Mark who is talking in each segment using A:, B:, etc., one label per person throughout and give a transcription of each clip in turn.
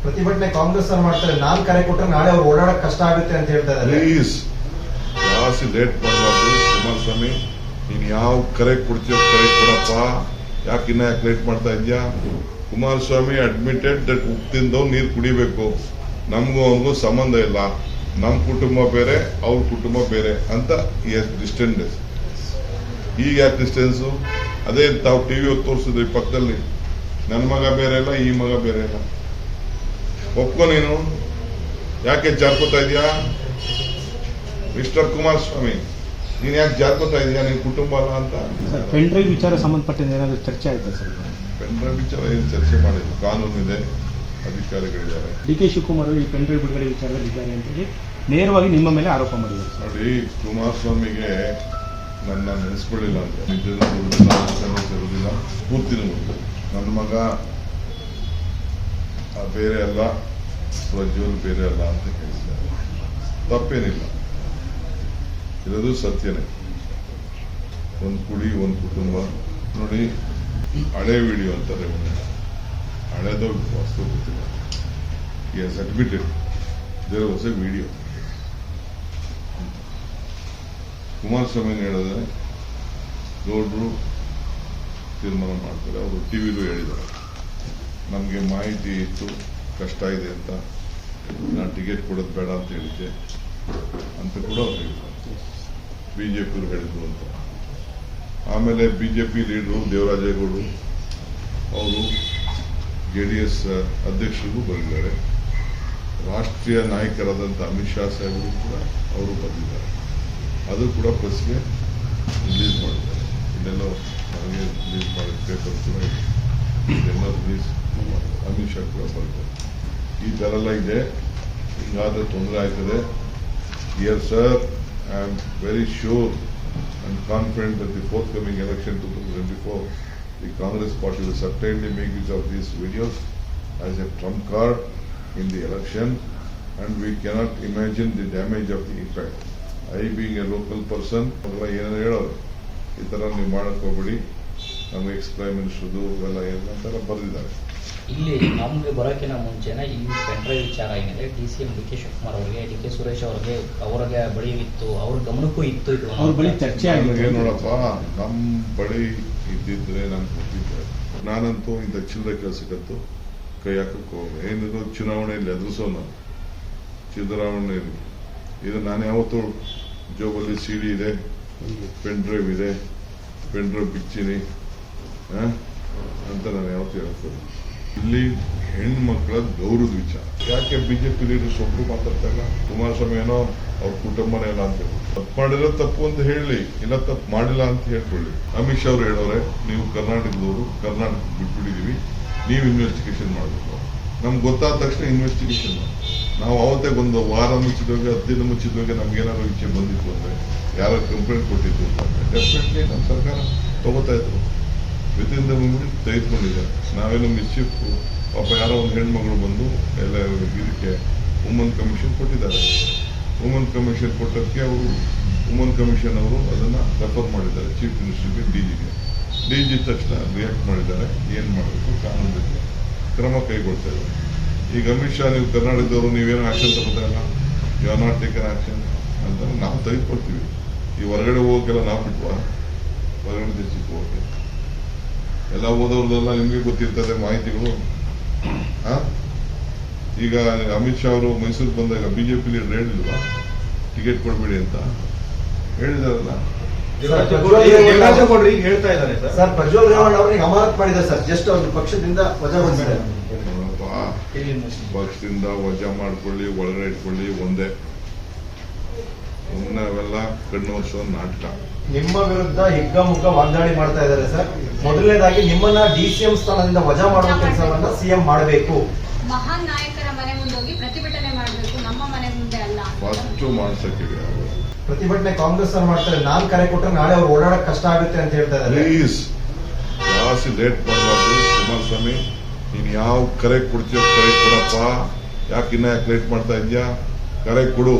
A: ಪ್ರತಿಭಟನೆ ಕಾಂಗ್ರೆಸ್ ಅವ್ರು ಮಾಡ್ತಾರೆ. ನಾನ್ ಕರೆ ಕೊಟ್ಟರೆ ನಾಳೆ ಅವ್ರು ಓಡಾಡಕ್ ಕಷ್ಟ ಆಗುತ್ತೆ ಅಂತ ಹೇಳ್ತಾ ಇದ್ದಾರೆ.
B: ಪ್ಲೀಸ್ ಜಾಸ್ತಿ ಲೇಟ್ ಮಾಡಬಾರ್ದು. ಕುಮಾರಸ್ವಾಮಿ, ನೀನ್ ಯಾವ ಕರೆ ಕೊಡ್ತೀಯೋ ಕರೆ ಕೊಡಪ್ಪ. ಯಾಕೆ ಲೇಟ್ ಮಾಡ್ತಾ ಇದ್ಯಾ? ಕುಮಾರಸ್ವಾಮಿ ಅಡ್ಮಿಟೆಡ್ ದಟ್ ಉಪ್ಪಿಂದವ್ ನೀರು ಕುಡಿಬೇಕು. ನಮಗೂ ಅವನಿಗೂ ಸಂಬಂಧ ಇಲ್ಲ. ನಮ್ಮ ಕುಟುಂಬ ಬೇರೆ, ಅವ್ರ ಕುಟುಂಬ ಬೇರೆ ಅಂತ ಡಿಸ್ಟೆನ್ಸ್. ಈಗ ಯಾಕೆ ಡಿಸ್ಟೆನ್ಸು? ಅದೇ ತಾವು ಟಿವಿ ತೋರಿಸಿದ್ರಿ ಪಕ್ಕದಲ್ಲಿ. ನನ್ನ ಮಗ ಬೇರೆ ಇಲ್ಲ, ಈ ಮಗ ಬೇರೆ ಇಲ್ಲ. ಒಪ್ಕೊ ನೀನು. ಯಾಕೆ ಜಾರ್ಕೋತಾ ಇದೆಯಾ ಮಿಸ್ಟರ್ ಕುಮಾರಸ್ವಾಮಿ? ನೀನ್ ಯಾಕೆ ಜಾರ್ಕೋತಾ ಇದೆಯಾ? ನಿನ್ ಕುಟುಂಬ ಅಲ್ಲ ಅಂತ.
C: ಪೆನ್ ಡ್ರೈವ್ ವಿಚಾರ ಸಂಬಂಧಪಟ್ಟ ಏನಾದರೂ ಚರ್ಚೆ ಆಯ್ತಾ ಸರ್?
B: ಪೆನ್ ಡ್ರೈವ್ ವಿಚಾರ ಏನು ಚರ್ಚೆ ಮಾಡಿಲ್ಲ. ಕಾನೂನು ಇದೆ, ಅಧಿಕಾರಿಗಳಿದ್ದಾರೆ.
C: ಡಿ.ಕೆ. ಶಿವಕುಮಾರ್ ಈ ಪೆನ್ ಡ್ರೈವ್ ಬಿಡುಗಡೆ ವಿಚಾರದಲ್ಲಿದ್ದಾರೆ ಅಂತ ಹೇಳಿ ನೇರವಾಗಿ ನಿಮ್ಮ ಮೇಲೆ ಆರೋಪ ಮಾಡಿದ್ದಾರೆ.
B: ನೋಡಿ, ಕುಮಾರಸ್ವಾಮಿಗೆ ನನ್ನ ನೆನೆಸ್ಕೊಳ್ಳಿಲ್ಲ ಅಂತ ಇರುವುದಿಲ್ಲ, ಪೂರ್ತಿನೂ ಗೊತ್ತಿಲ್ಲ. ನನ್ನ ಮಗ ಬೇರೆ ಅಲ್ಲ, ಪ್ರಜ್ವಲ್ ಬೇರೆ ಅಲ್ಲ ಅಂತ ಹೇಳಿದ್ದಾರೆ. ತಪ್ಪೇನಿಲ್ಲ, ಇರೋದು ಸತ್ಯನೇ. ಒಂದು ಕುಡಿ, ಒಂದು ಕುಟುಂಬ. ನೋಡಿ, ಹಳೆ ವಿಡಿಯೋ ಅಂತಾರೆ, ಹಳೆದೋ ವಾಸ್ತು ಗೊತ್ತಿಲ್ಲ. he has admitted there was a video. Kumaraswamy ಹೇಳಿದ್ರೆ ಗೌಡ್ರು ತೀರ್ಮಾನ ಮಾಡ್ತಾರೆ. ಅವರು ಟಿವಿಲೂ ಹೇಳಿದ್ದಾರೆ, ನಮಗೆ ಮಾಹಿತಿ ಇತ್ತು, ಕಷ್ಟ ಇದೆ ಅಂತ, ನಾನು ಟಿಕೆಟ್ ಕೊಡೋದು ಬೇಡ ಅಂತ ಹೇಳಿದ್ದೆ ಅಂತ ಕೂಡ ಅವ್ರು ಹೇಳಿದ್ದಾರೆ. ಬಿಜೆಪಿಯವರು ಹೇಳಿದ್ರು ಅಂತ. ಆಮೇಲೆ ಬಿಜೆಪಿ ಲೀಡರು ದೇವರಾಜೇಗೌಡರು ಅವರು JDS ಅಧ್ಯಕ್ಷರಿಗೂ ಬರೆದಿದ್ದಾರೆ. ರಾಷ್ಟ್ರೀಯ ನಾಯಕರಾದಂಥ ಅಮಿತ್ ಶಾ ಸಾಹೇಬರು ಕೂಡ ಅವರು ಬರೆದಿದ್ದಾರೆ. ಅದು ಕೂಡ ಪ್ರೆಸ್ಗೆ ರಿಲೀಸ್ ಮಾಡಿದ್ದಾರೆ. ಇಲ್ಲೆಲ್ಲೋ ನನಗೆ ರಿಲೀಸ್ ಮಾಡಿದ ಪೇಪರ್ ಕೂಡ ಇದೆಲ್ಲ ರಿಲೀಸ್ ಮಾಡಿದ್ದಾರೆ. ಅಮಿತ್ ಶಾ ಕೂಡ ಬರೆದಿದ್ದಾರೆ. ಈ ಥರ ಎಲ್ಲ ಇದೆ. ಹಿಂಗಾದ್ರೆ ತೊಂದರೆ ಆಯ್ತದೆ. Dear sir, I am very sure and confident that the forthcoming election 2024, the Congress party will certainly make use of these videos as a trump card in the election, and we cannot imagine the damage of the impact. I being a local person, ಏನೇನು ಹೇಳೋರು, ಈ ಥರ ನೀವು ಮಾಡಕ್ಕೆ ಹೋಗ್ಬೇಡಿ, ನಮಗೆ X prime ಮಿನಿಸ್ಟರ್ದು ಎಲ್ಲ ಏನಂತೆಲ್ಲ ಬರೆದಿದ್ದಾರೆ.
D: ಇಲ್ಲಿ ನಮ್ಗೆ ಬರೋಕ್ಕಿಂತ ಮುಂಚೆನೆ ಈ ಪೆನ್ ಡ್ರೈವ್ ವಿಚಾರ ಏನಿದೆ, DCM ಡಿ.ಕೆ. ಶಿವಕುಮಾರ್ ಅವರಿಗೆ, ಡಿ.ಕೆ. ಸುರೇಶ್ ಅವ್ರಿಗೆ ಬಳಿ ಇತ್ತು, ಅವ್ರ ಗಮನಕ್ಕೂ ಇತ್ತು. ಇದು
C: ಅವ್ರ ಬಳಿ ಚರ್ಚೆ ಆಗಿದೆ.
B: ನೋಡಪ್ಪ, ನಮ್ಮ ಬಳಿ ಇದ್ದಿದ್ರೆ ನಾನು ಕೊಟ್ಟಿದ್ದೆ. ನಾನಂತೂ ಇಂಥ ಚಿಲ್ಲರೆ ಕೆಲಸಕ್ಕಂತೂ ಕೈ ಹಾಕಕ್ಕೆ ಹೋಗಿ ಏನಿದ್ರು ಚುನಾವಣೆಯಲ್ಲಿ ಎದುರಿಸೋನು ಸಿದ್ದರಾಮಯ್ಯ. ಇದು ನಾನು ಯಾವತ್ತೂ ಜೋಬಲ್ಲಿ CD ಇದೆ, ಪೆನ್ ಡ್ರೈವ್ ಇದೆ, ಪೆನ್ ಡ್ರೈವ್ ಬಿಚ್ಚಿನಿ ಅಂತ ನಾನು ಯಾವತ್ತೂ ಹೇಳ್ತೀನಿ. ಇಲ್ಲಿ ಹೆಣ್ಮಕ್ಳ ಗೌರವದ ವಿಚಾರ ಯಾಕೆ ಬಿಜೆಪಿ ಲೀಡರ್ಸ್ ಒಬ್ರು ಮಾತಾಡ್ತಾ ಇಲ್ಲ? ಕುಮಾರಸ್ವಾಮಿ ಏನೋ ಅವ್ರ ಕುಟುಂಬನೇ ಇಲ್ಲ ಅಂತ ಹೇಳಿ, ತಪ್ಪು ಮಾಡಿರೋ ತಪ್ಪು ಅಂತ ಹೇಳಿ, ಇಲ್ಲ ತಪ್ಪು ಮಾಡಿಲ್ಲ ಅಂತ ಹೇಳ್ಕೊಳ್ಳಿ. ಅಮಿತ್ ಶಾ ಅವ್ರು ಹೇಳೋರೆ, ನೀವು ಕರ್ನಾಟಕದವರು, ಕರ್ನಾಟಕ ಬಿಟ್ಬಿಟ್ಟಿದೀವಿ, ನೀವು ಇನ್ವೆಸ್ಟಿಗೇಷನ್ ಮಾಡಬೇಕು. ನಮ್ಗೆ ಗೊತ್ತಾದ ತಕ್ಷಣ ಇನ್ವೆಸ್ಟಿಗೇಷನ್ ಮಾಡಿ. ನಾವು ಅವತ್ತೇ ಒಂದು ವಾರ ಮುಚ್ಚಿದೋಗಿ, 10 ದಿನ ಮುಚ್ಚಿದೋಗಿ ನಮ್ಗೇನಾದ್ರು ವಿಷಯ ಬಂದಿತ್ತು ಅಂದ್ರೆ, ಯಾರು ಕಂಪ್ಲೇಂಟ್ ಕೊಟ್ಟಿತ್ತು ಅಂತಂದ್ರೆ ಡೆಫಿನೆಟ್ಲಿ ನಮ್ಮ ಸರ್ಕಾರ ತಗೋತಾ ಇದ್ರು. ವಿತಿನ್ ದ ಮೂಮೆಂಟ್ ತೆಗೆದುಕೊಂಡಿದ್ದಾರೆ. ನಾವೇನೋ ಮಿಸ್ಚಿಫ್, ಪಾಪ ಯಾರೋ ಒಂದು ಹೆಣ್ಮಗಳು ಬಂದು ಎಲ್ಲ ಇದಕ್ಕೆ ವುಮನ್ ಕಮಿಷನ್ ಕೊಟ್ಟಿದ್ದಾರೆ. ವುಮನ್ ಕಮಿಷನ್ ಕೊಟ್ಟಕ್ಕೆ ಅವರು ವುಮನ್ ಕಮಿಷನ್ ಅವರು ಅದನ್ನು ರೆಫರ್ ಮಾಡಿದ್ದಾರೆ ಚೀಫ್ ಮಿನಿಸ್ಟರ್ಗೆ, DG ತಕ್ಷಣ ರಿಯಾಕ್ಟ್ ಮಾಡಿದ್ದಾರೆ. ಏನು ಮಾಡಬೇಕು, ಕಾನೂನಿಗೆ ಕ್ರಮ ಕೈಗೊಳ್ತಾ ಇದ್ದಾರೆ. ಈಗ ಅಮಿತ್ ಶಾ, ನೀವು ಕರ್ನಾಟಕದವರು ನೀವೇನೋ ಆಕ್ಷನ್ ತಗೋತಾ ಇಲ್ಲ, you are not taken action ಅಂತ ನಾವು ತೆಗೆದುಕೊಳ್ತೀವಿ. ಈ ಹೊರಗಡೆ ಹೋಗೋಕ್ಕೆಲ್ಲ ನಾವು ಬಿಟ್ವಾ? ಹೊರಗಡೆ ದೇಶಕ್ಕೆ ಹೋಗೋಕೆ ಎಲ್ಲ ಓದೋರ್ದೆಲ್ಲ ನಿಮಗೆ ಗೊತ್ತಿರ್ತದೆ ಮಾಹಿತಿಗಳು. ಈಗ ಅಮಿತ್ ಶಾ ಅವರು ಮೈಸೂರಿಗೆ ಬಂದಾಗ ಬಿಜೆಪಿ ಲೀಡರ್ ಹೇಳಿಲ್ವಾ ಟಿಕೆಟ್ ಕೊಡ್ಬೇಡಿ ಅಂತ? ಹೇಳಿದಾರಲ್ಲ.
A: ಹೇಳ್ತಾ ಇದ್ದಾರೆ ಸರ್, ಪ್ರಜ್ವಲ್ ರೇವಣ್ಣ ಅವ್ರಿಗೆ ಅಮಾನತ್ ಮಾಡಿದ್ದಾರೆ ಸರ್, ಜಸ್ಟ್ ಅವ್ರ ಪಕ್ಷದಿಂದ ವಜಾಗೊಳಿಸಿದ್ದಾರೆ.
B: ಪಕ್ಷದಿಂದ ವಜಾ ಮಾಡ್ಕೊಳ್ಳಿ, ಒಳಗಡೆ ಇಟ್ಕೊಳ್ಳಿ, ಒಂದೇ. ಅವೆಲ್ಲ ಕಣ್ಣು ವರ್ಷದ ನಾಟಕ.
A: ನಿಮ್ಮ ವಿರುದ್ಧ ಹಿಗ್ಗಾಮುಗ್ಗ ವಾಗ್ದಾಳಿ ಮಾಡ್ತಾ ಇದ್ದಾರೆ ಸರ್. ಮೊದಲನೇದಾಗಿ ನಿಮ್ಮನ್ನ DCM ಸ್ಥಾನದಿಂದ ವಜಾ ಮಾಡುವ ಕೆಲಸವನ್ನ CM ಮಾಡಬೇಕು.
E: ಮಹಾನ್ ನಾಯಕರ ಮನೆ ಮುಂದೆ ಹೋಗಿ ಪ್ರತಿಭಟನೆ ಮಾಡಬೇಕು, ನಮ್ಮ ಮನೆ ಮುಂದೆ ಅಲ್ಲ.
B: ಫಸ್ಟ್ ಮಾಡ್ಸಕ್ಕೆ
A: ಪ್ರತಿಭಟನೆ ಕಾಂಗ್ರೆಸ್ ಅವ್ರು ಮಾಡ್ತಾರೆ. ನಾನ್ ಕರೆ ಕೊಟ್ಟರೆ ನಾಳೆ ಅವ್ರು ಓಡಾಡಕ್ ಕಷ್ಟ ಆಗುತ್ತೆ ಅಂತ ಹೇಳ್ತಾ ಇದ್ದಾರೆ.
B: ಪ್ಲೀಸ್ ಜಾಸ್ತಿ ಲೇಟ್ ಮಾಡಬಾರ್ದು. ಕುಮಾರಸ್ವಾಮಿ, ನೀನ್ ಯಾವ ಕರೆ ಕೊಡ್ತೀಯೋ ಕರೆ ಕೊಡಪ್ಪ. ಯಾಕೆ ಲೇಟ್ ಮಾಡ್ತಾ ಇದ್ಯಾ? ಕರೆ ಕೊಡು.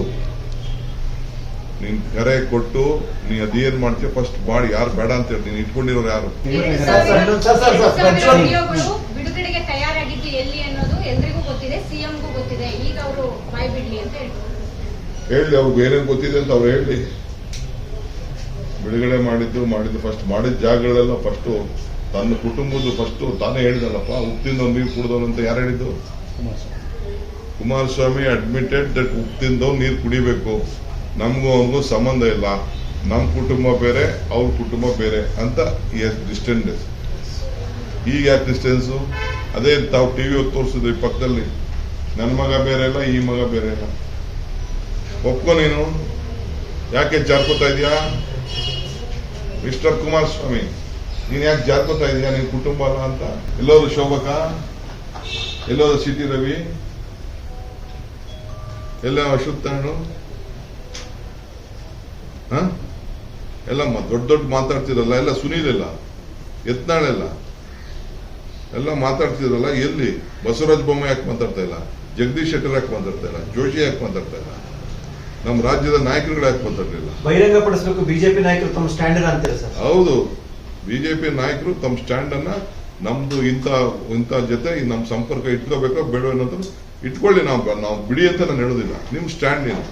B: ನೀನ್ ಕರೆ ಕೊಟ್ಟು ನೀ ಅದೇನ್ ಮಾಡ್ತೀಯ ಫಸ್ಟ್ ಮಾಡಿ. ಯಾರು ಬೇಡ ಅಂತ ಹೇಳಿ ನೀನ್ ಇಟ್ಕೊಂಡಿರೋರು ಯಾರು?
E: ಬಿಡುಗಡೆಗೆ ತಯಾರಾಗಿದ್ದು ಎಲ್ಲಿ ಅನ್ನೋದು ಎಲ್ರಿಗೂ ಗೊತ್ತಿದೆ. ಸಿಎಂಗೂ ಗೊತ್ತಿದೆ, ಈಗ ಅವರು ಬಾಯ್ ಬಿಡ್ಲಿ ಅಂತ ಹೇಳ್ತಾರೆ.
B: ಹೇಳಿ ಅವ್ರಿಗೆ ಏನೇನು ಗೊತ್ತಿದೆ ಅಂತ ಅವ್ರು ಹೇಳಿ. ಬಿಡುಗಡೆ ಮಾಡಿದ್ದು ಫಸ್ಟ್ ಮಾಡಿದ ಜಾಗಗಳೆಲ್ಲ ಫಸ್ಟ್ ತನ್ನ ಕುಟುಂಬದ ಫಸ್ಟ್ ತಾನೇ ಹೇಳಿದಲ್ಲಪ್ಪ, ಉಪ್ಪಿಂದವ್ ನೀರು ಕುಡ್ದವನು ಅಂತ ಯಾರು ಹೇಳಿದ್ದು? ಕುಮಾರಸ್ವಾಮಿ ಅಡ್ಮಿಟೆಡ್ ದಟ್ ಉಪ್ಪಿಂದವ್ ನೀರು ಕುಡಿಬೇಕು, ನಮಗೂ ಅವನಿಗೂ ಸಂಬಂಧ ಇಲ್ಲ, ನಮ್ಮ ಕುಟುಂಬ ಬೇರೆ ಅವ್ರ ಕುಟುಂಬ ಬೇರೆ ಅಂತ ಡಿಸ್ಟೆನ್ಸ್. ಈಗ ಯಾಕೆ ಡಿಸ್ಟೆನ್ಸು? ಅದೇ ತಾವು ಟಿವಿ ತೋರಿಸಿದ್ರಿ ಪಕ್ಕದಲ್ಲಿ, ನನ್ನ ಮಗ ಬೇರೆ ಇಲ್ಲ, ಈ ಮಗ ಬೇರೆ ಇಲ್ಲ. ಒಪ್ಕೊ ನೀನು. ಯಾಕೆ ಜಾರ್ಕೋತಾ ಇದೀಯಾ ಮಿಸ್ಟರ್ ಕುಮಾರಸ್ವಾಮಿ? ನೀನ್ ಯಾಕೆ ಜಾರ್ಕೋತಾ ಇದೀಯಾ ನಿನ್ ಕುಟುಂಬ ಅಲ್ಲ ಅಂತ? ಎಲ್ಲೋದು ಶೋಭಕ, ಎಲ್ಲೋದು ಸಿಟಿ ರವಿ, ಎಲ್ಲ ಅಶ್ವತ್ಥಾಣು, ಎಲ್ಲ ದೊಡ್ಡ ಮಾತಾಡ್ತಿರಲ್ಲ, ಎಲ್ಲ ಸುನೀಲ್ ಎಲ್ಲ ಯತ್ನಾಳೆಲ್ಲ ಎಲ್ಲ ಮಾತಾಡ್ತಿದ್ರಲ್ಲ, ಎಲ್ಲಿ ಬಸವರಾಜ ಬೊಮ್ಮಾಯಿ ಯಾಕೆ ಮಾತಾಡ್ತಾ ಇಲ್ಲ? ಜಗದೀಶ್ ಶೆಟ್ಟರ್ ಯಾಕೆ ಮಾತಾಡ್ತಾ ಇಲ್ಲ? ಜೋಶಿ ಯಾಕೆ ಮಾತಾಡ್ತಾ ಇಲ್ಲ? ನಮ್ಮ ರಾಜ್ಯದ ನಾಯಕರುಗಳು ಯಾಕೆ ಮಾತಾಡಲಿಲ್ಲ?
A: ಬಹಿರಂಗ ಪಡಿಸಬೇಕು ಬಿಜೆಪಿ ನಾಯಕರು ತಮ್ಮ ಸ್ಟ್ಯಾಂಡ್ ಅಂತೀರಾ ಸರ್?
B: ಹೌದು, ಬಿಜೆಪಿ ನಾಯಕರು ತಮ್ಮ ಸ್ಟ್ಯಾಂಡ್ ಅನ್ನ ನಮ್ದು ಇಂಥ ಜೊತೆ ನಮ್ಮ ಸಂಪರ್ಕ ಇಟ್ಕೋಬೇಕೋ ಬೇಡ ಅನ್ನೋದು ಇಟ್ಕೊಳ್ಳಿ. ನಾವು ಬಿಡಿ ಅಂತ ನಾನು ಹೇಳೋದಿಲ್ಲ. ನಿಮ್ ಸ್ಟ್ಯಾಂಡ್ ಏನು?